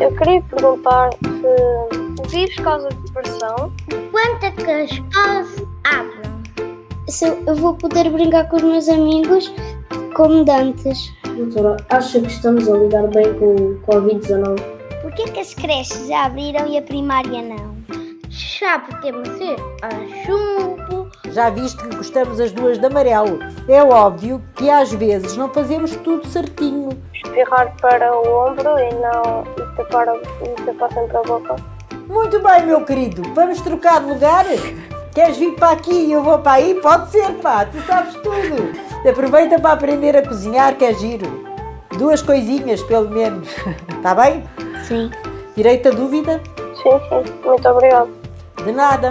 Eu queria perguntar se o vírus causa depressão. Quando é que as escolas abrem? Se eu vou poder brincar com os meus amigos como dantes. Doutora, acha que estamos a lidar bem com o Covid-19? Por que as creches já abriram e a primária não? Já podemos ir a chumbo. Já viste que gostamos as duas de amarelo. É óbvio que às vezes não fazemos tudo certinho. Espirrar para o ombro e tapar sempre a boca. Muito bem, meu querido. Vamos trocar de lugar? Queres vir para aqui e eu vou para aí? Pode ser, pá. Tu sabes tudo. Aproveita para aprender a cozinhar, que é giro. 2 coisinhas, pelo menos. Está bem? Sim. Direito a dúvida? Sim. Muito obrigada. De nada.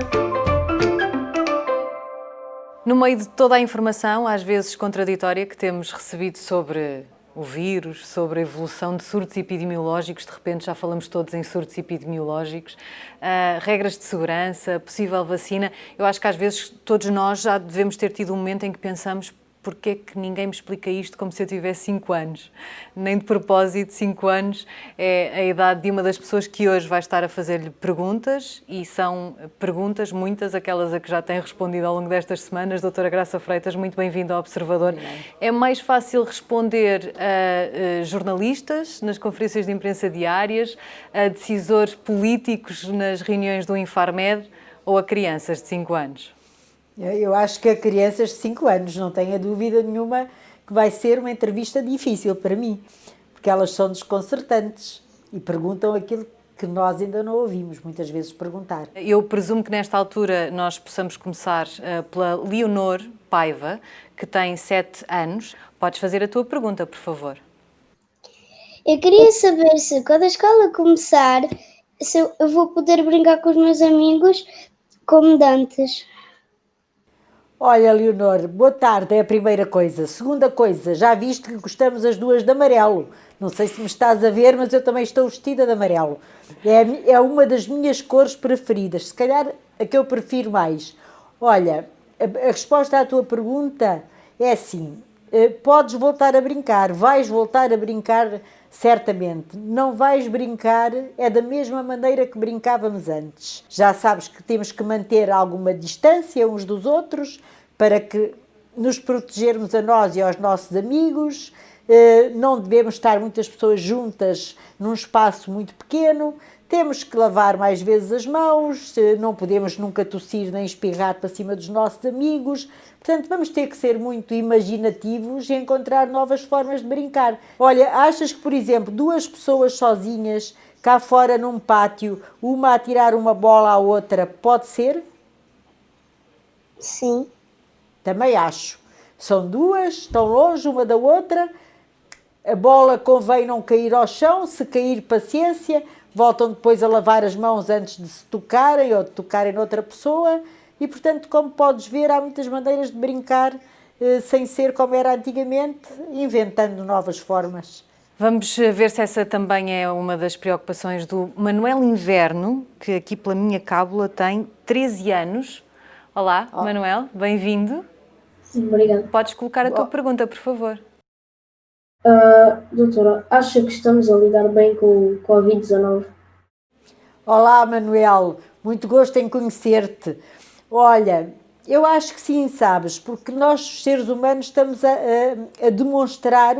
No meio de toda a informação, às vezes contraditória, que temos recebido sobre o vírus, sobre a evolução de surtos epidemiológicos, de repente já falamos todos em surtos epidemiológicos, regras de segurança, possível vacina, eu acho que às vezes todos nós já devemos ter tido um momento em que pensamos: porque é que ninguém me explica isto como se eu tivesse 5 anos? Nem de propósito, 5 anos é a idade de uma das pessoas que hoje vai estar a fazer-lhe perguntas, e são perguntas, muitas, aquelas a que já tem respondido ao longo destas semanas. Doutora Graça Freitas, muito bem-vinda ao Observador. É mais fácil responder a jornalistas nas conferências de imprensa diárias, a decisores políticos nas reuniões do Infarmed, ou a crianças de 5 anos? Eu acho que a crianças de 5 anos, não tenho dúvida nenhuma que vai ser uma entrevista difícil para mim, porque elas são desconcertantes e perguntam aquilo que nós ainda não ouvimos muitas vezes perguntar. Eu presumo que nesta altura nós possamos começar pela Leonor Paiva, que tem 7 anos. Podes fazer a tua pergunta, por favor. Eu queria saber se quando a escola começar, se eu vou poder brincar com os meus amigos como dantes. Olha, Leonor, boa tarde, é a primeira coisa. Segunda coisa, já viste que gostamos as duas de amarelo. Não sei se me estás a ver, mas eu também estou vestida de amarelo. É uma das minhas cores preferidas, se calhar a que eu prefiro mais. Olha, a resposta à tua pergunta é assim: podes voltar a brincar, vais voltar a brincar certamente. Não vais brincar é da mesma maneira que brincávamos antes. Já sabes que temos que manter alguma distância uns dos outros para que nos protegermos a nós e aos nossos amigos. Não devemos estar muitas pessoas juntas num espaço muito pequeno. Temos que lavar mais vezes as mãos, não podemos nunca tossir nem espirrar para cima dos nossos amigos. Portanto, vamos ter que ser muito imaginativos e encontrar novas formas de brincar. Olha, achas que, por exemplo, 2 pessoas sozinhas cá fora num pátio, uma a tirar uma bola à outra, pode ser? Sim. Também acho. São 2, estão longe uma da outra, a bola convém não cair ao chão, se cair, paciência, voltam depois a lavar as mãos antes de se tocarem ou de tocarem noutra pessoa. E, portanto, como podes ver, há muitas maneiras de brincar sem ser como era antigamente, inventando novas formas. Vamos ver se essa também é uma das preocupações do Manuel Inverno, que aqui pela minha cábula tem 13 anos. Olá, Manuel, bem-vindo. Sim, obrigado. Podes colocar a tua pergunta, por favor. Doutora, acha que estamos a lidar bem com o Covid-19? Olá, Manuel, muito gosto em conhecer-te. Olha, eu acho que sim, sabes, porque nós, seres humanos, estamos a demonstrar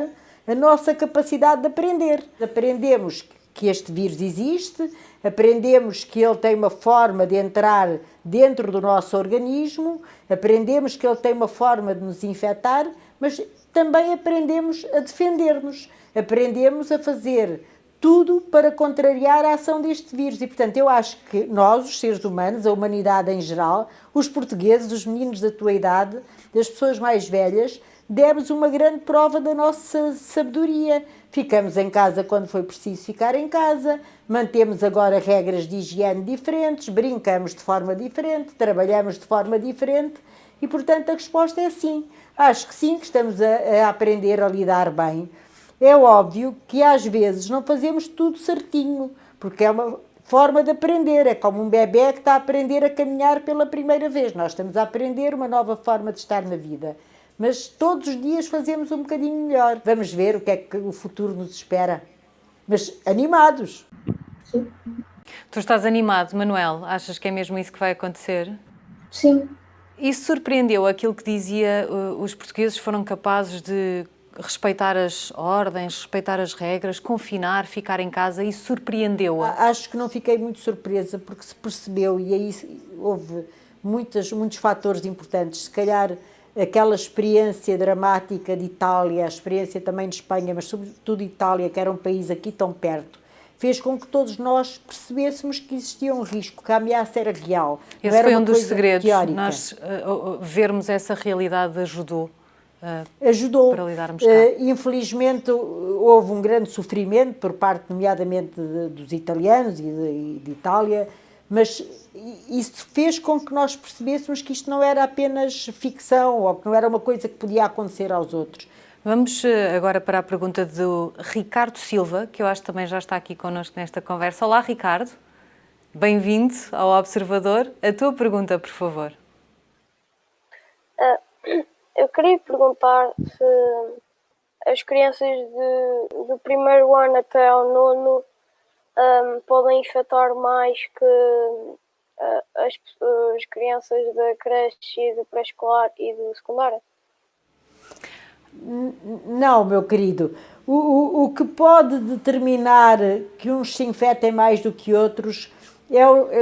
a nossa capacidade de aprender. Aprendemos que este vírus existe, aprendemos que ele tem uma forma de entrar dentro do nosso organismo, aprendemos que ele tem uma forma de nos infectar, mas também aprendemos a defender-nos, aprendemos a fazer tudo para contrariar a ação deste vírus. E, portanto, eu acho que nós, os seres humanos, a humanidade em geral, os portugueses, os meninos da tua idade, as pessoas mais velhas, demos uma grande prova da nossa sabedoria. Ficamos em casa quando foi preciso ficar em casa, mantemos agora regras de higiene diferentes, brincamos de forma diferente, trabalhamos de forma diferente e, portanto, a resposta é sim. Acho que sim, que estamos a aprender a lidar bem. É óbvio que às vezes não fazemos tudo certinho, porque é uma forma de aprender, é como um bebé que está a aprender a caminhar pela primeira vez. Nós estamos a aprender uma nova forma de estar na vida, mas todos os dias fazemos um bocadinho melhor. Vamos ver o que é que o futuro nos espera. mas animados. Sim. Tu estás animado, Manuel? Achas que é mesmo isso que vai acontecer? Sim. Isso surpreendeu aquilo que dizia, os portugueses foram capazes de respeitar as ordens, respeitar as regras, confinar, ficar em casa, isso surpreendeu-a? Acho que não fiquei muito surpresa porque se percebeu e aí houve muitos fatores importantes. Se calhar aquela experiência dramática de Itália, a experiência também de Espanha, mas sobretudo de Itália, que era um país aqui tão perto, fez com que todos nós percebêssemos que existia um risco, que a ameaça era real. Esse foi um dos coisa segredos. teórica. Nós vermos essa realidade ajudou. Ajudou. Para lidarmos cá. Infelizmente houve um grande sofrimento por parte, nomeadamente, dos italianos e de Itália, mas isso fez com que nós percebêssemos que isto não era apenas ficção ou que não era uma coisa que podia acontecer aos outros. Vamos agora para a pergunta do Ricardo Silva, que eu acho que também já está aqui connosco nesta conversa. Olá, Ricardo. Bem-vindo ao Observador. A tua pergunta, por favor. Eu queria perguntar se as crianças do primeiro ano até ao nono podem infectar mais que as crianças da creche e do pré-escolar e do secundário? Não, meu querido. O que pode determinar que uns se infectem mais do que outros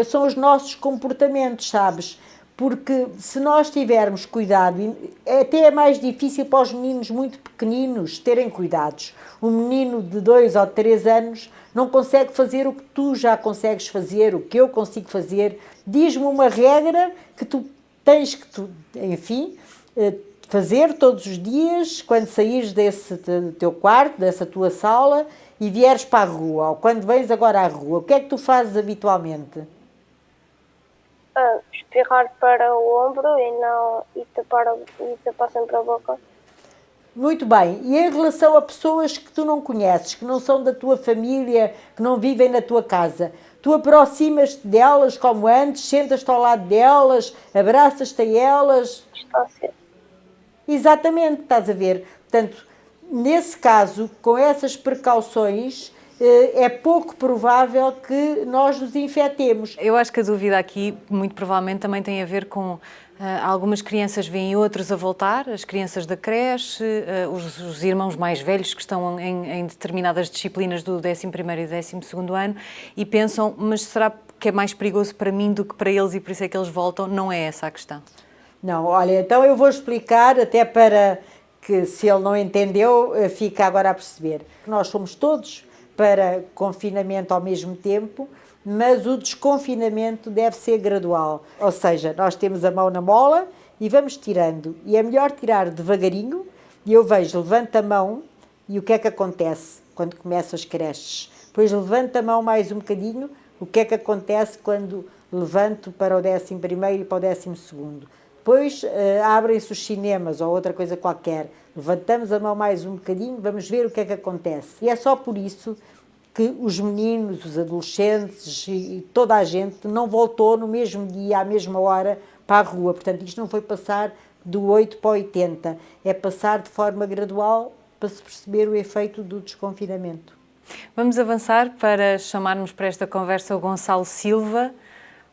são os nossos comportamentos, sabes? Porque se nós tivermos cuidado, até é mais difícil para os meninos muito pequeninos terem cuidados. Um menino de 2 ou 3 anos não consegue fazer o que tu já consegues fazer, o que eu consigo fazer. Diz-me uma regra que tu tens que, enfim, fazer todos os dias quando saíres desse teu quarto, dessa tua sala e vieres para a rua, ou quando vens agora à rua. O que é que tu fazes habitualmente? Espirrar para o ombro e tapar sempre a boca. Muito bem. E em relação a pessoas que tu não conheces, que não são da tua família, que não vivem na tua casa, tu aproximas-te delas como antes, sentas-te ao lado delas, abraças-te a elas? Distância. Exatamente, estás a ver. Portanto, nesse caso, com essas precauções, é pouco provável que nós nos infectemos. Eu acho que a dúvida aqui, muito provavelmente, também tem a ver com algumas crianças veem outros a voltar, as crianças da creche, os irmãos mais velhos que estão em determinadas disciplinas do 11º e 12º ano e pensam, mas será que é mais perigoso para mim do que para eles e por isso é que eles voltam? Não é essa a questão. Não, olha, então eu vou explicar, até para que, se ele não entendeu, fica agora a perceber. Nós somos todos para confinamento ao mesmo tempo, mas o desconfinamento deve ser gradual. Ou seja, nós temos a mão na mola e vamos tirando. E é melhor tirar devagarinho, e eu vejo, levanta a mão, e o que é que acontece quando começam as creches? Depois levanta a mão mais um bocadinho, o que é que acontece quando levanto para o 11º e para o 12º? Depois abrem-se os cinemas ou outra coisa qualquer, levantamos a mão mais um bocadinho, vamos ver o que é que acontece. E é só por isso que os meninos, os adolescentes e toda a gente não voltou no mesmo dia, à mesma hora, para a rua. Portanto, isto não foi passar do 8 para o 80, é passar de forma gradual para se perceber o efeito do desconfinamento. Vamos avançar para chamarmos para esta conversa o Gonçalo Silva.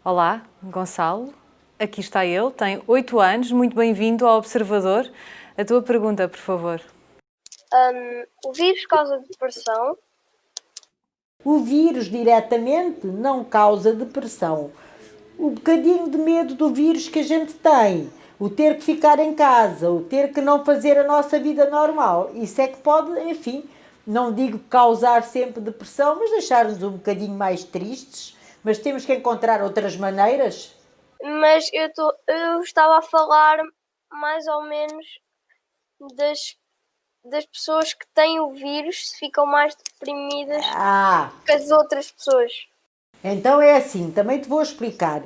Olá, Gonçalo. Aqui está ele, tem 8 anos, muito bem-vindo ao Observador. A tua pergunta, por favor. O vírus causa depressão? O vírus diretamente não causa depressão. O bocadinho de medo do vírus que a gente tem, o ter que ficar em casa, o ter que não fazer a nossa vida normal, isso é que pode, enfim, não digo causar sempre depressão, mas deixar-nos um bocadinho mais tristes, mas temos que encontrar outras maneiras. Mas eu estava a falar mais ou menos das pessoas que têm o vírus, se ficam mais deprimidas que as outras pessoas. Então é assim, também te vou explicar.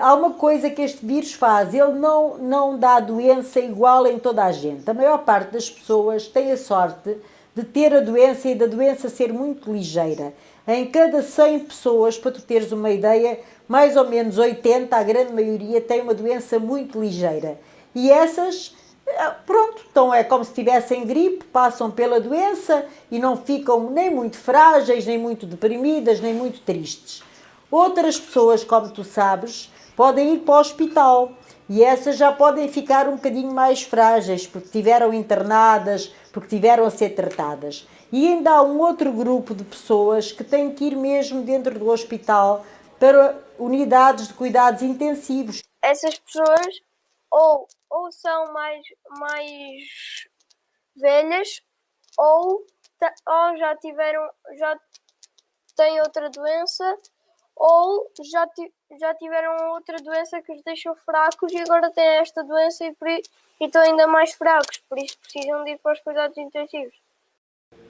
Há uma coisa que este vírus faz, ele não dá doença igual em toda a gente. A maior parte das pessoas tem a sorte de ter a doença e da doença ser muito ligeira. Em cada 100 pessoas, para tu teres uma ideia, mais ou menos 80, a grande maioria, tem uma doença muito ligeira. E essas Pronto, então é como se tivessem gripe, passam pela doença e não ficam nem muito frágeis, nem muito deprimidas, nem muito tristes. Outras pessoas, como tu sabes, podem ir para o hospital e essas já podem ficar um bocadinho mais frágeis porque tiveram internadas, porque tiveram a ser tratadas. E ainda há um outro grupo de pessoas que têm que ir mesmo dentro do hospital para unidades de cuidados intensivos. Essas pessoas ou são mais velhas ou já têm outra doença ou já tiveram outra doença que os deixou fracos e agora têm esta doença e estão ainda mais fracos, por isso precisam de ir para os cuidados intensivos.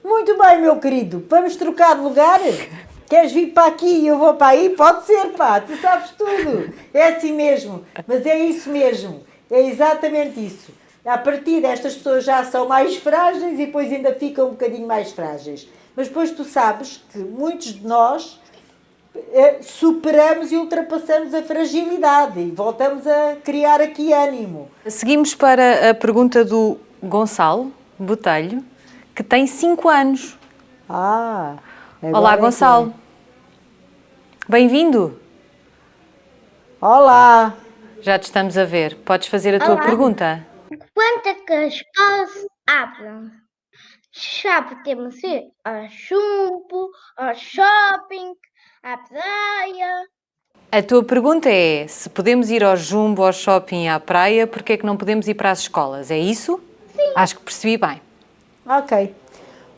Muito bem, meu querido, vamos trocar de lugar? Queres vir para aqui e eu vou para aí? Pode ser, pá, tu sabes tudo. É assim mesmo, mas é isso mesmo, é exatamente isso. A partir destas pessoas já são mais frágeis e depois ainda ficam um bocadinho mais frágeis. Mas depois tu sabes que muitos de nós superamos e ultrapassamos a fragilidade e voltamos a criar aqui ânimo. Seguimos para a pergunta do Gonçalo Botelho, que tem 5 anos. Olá, Gonçalo. Bem-vindo. Olá. Já te estamos a ver. Podes fazer a tua pergunta? Quando é que as escolas abrem? Já podemos ir ao jumbo, ao shopping, à praia. A tua pergunta é se podemos ir ao jumbo, ao shopping e à praia, porque é que não podemos ir para as escolas? É isso? Sim. Acho que percebi bem. Ok.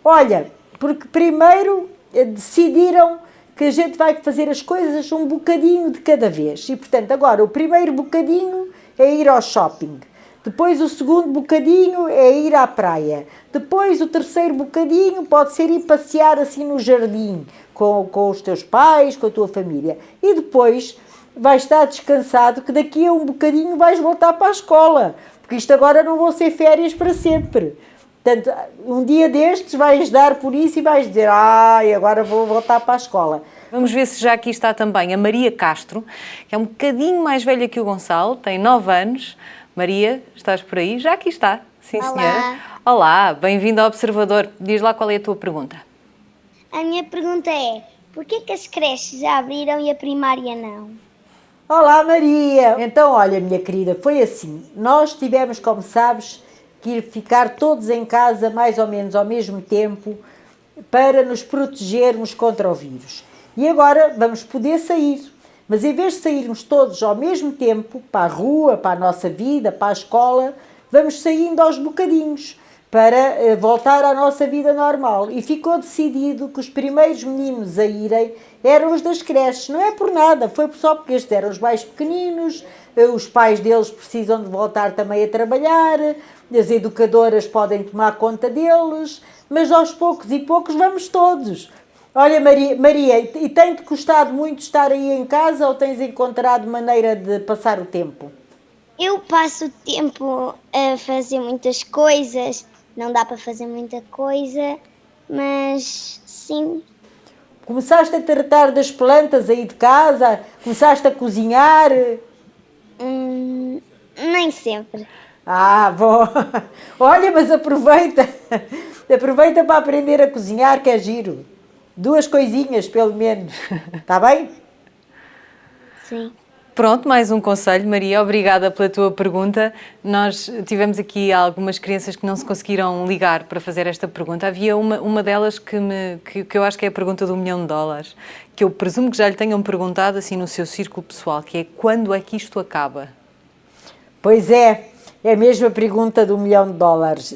Olha, porque primeiro decidiram que a gente vai fazer as coisas um bocadinho de cada vez. E, portanto, agora o primeiro bocadinho é ir ao shopping. Depois o segundo bocadinho é ir à praia. Depois o terceiro bocadinho pode ser ir passear assim no jardim com os teus pais, com a tua família. E depois vais estar descansado que daqui a um bocadinho vais voltar para a escola. Porque isto agora não vão ser férias para sempre. Portanto, um dia destes vais dar por isso e vais dizer agora vou voltar para a escola. Vamos ver se já aqui está também a Maria Castro, que é um bocadinho mais velha que o Gonçalo, tem 9 anos. Maria, estás por aí? Já aqui está. Sim, Olá. senhora. Olá, bem-vindo ao Observador. Diz lá qual é a tua pergunta. A minha pergunta é, porquê que as creches já abriram e a primária não? Olá, Maria! Então, olha, minha querida, foi assim. Nós tivemos, como sabes, que ir ficar todos em casa mais ou menos ao mesmo tempo para nos protegermos contra o vírus. E agora vamos poder sair. Mas em vez de sairmos todos ao mesmo tempo, para a rua, para a nossa vida, para a escola, vamos saindo aos bocadinhos para voltar à nossa vida normal. E ficou decidido que os primeiros meninos a irem eram os das creches. Não é por nada, foi só porque estes eram os mais pequeninos, os pais deles precisam de voltar também a trabalhar, as educadoras podem tomar conta deles, mas aos poucos e poucos vamos todos. Olha, Maria, e tem-te custado muito estar aí em casa ou tens encontrado maneira de passar o tempo? Eu passo o tempo a fazer muitas coisas, não dá para fazer muita coisa, mas sim. Começaste a tratar das plantas aí de casa? Começaste a cozinhar? Nem sempre. Bom. Olha, mas aproveita para aprender a cozinhar, que é giro. 2 coisinhas, pelo menos. Está bem? Sim. Pronto, mais um conselho. Maria, obrigada pela tua pergunta. Nós tivemos aqui algumas crianças que não se conseguiram ligar para fazer esta pergunta. Havia uma delas que eu acho que é a pergunta do $1 milhão, que eu presumo que já lhe tenham perguntado assim no seu círculo pessoal, que é quando é que isto acaba? Pois é mesmo a pergunta do $1 milhão.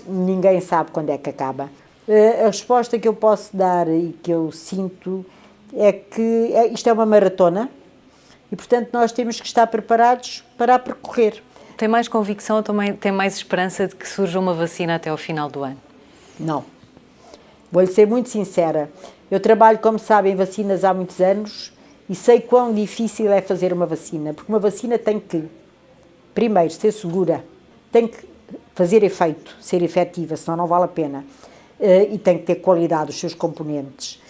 Ninguém sabe quando é que acaba. A resposta que eu posso dar e que eu sinto é que isto é uma maratona e, portanto, nós temos que estar preparados para a percorrer. Tem mais convicção ou também tem mais esperança de que surja uma vacina até ao final do ano? Não. Vou-lhe ser muito sincera. Eu trabalho, como sabem, em vacinas há muitos anos e sei quão difícil é fazer uma vacina, porque uma vacina tem que, primeiro, ser segura, tem que fazer efeito, ser efetiva, senão não vale a pena. E tem que ter qualidade os seus componentes.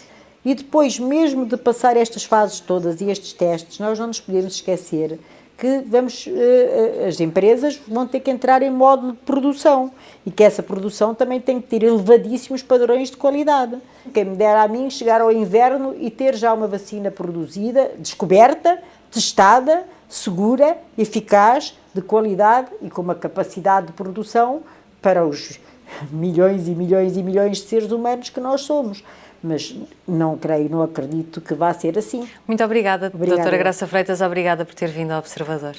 E depois, mesmo de passar estas fases todas e estes testes, nós não nos podemos esquecer que as empresas vão ter que entrar em modo de produção e que essa produção também tem que ter elevadíssimos padrões de qualidade. Quem me dera a mim chegar ao inverno e ter já uma vacina produzida, descoberta, testada, segura, eficaz, de qualidade e com uma capacidade de produção para os milhões e milhões e milhões de seres humanos que nós somos. Mas não acredito que vá ser assim. Muito obrigada, Obrigada. doutora Graça Freitas, obrigada por ter vindo ao Observador.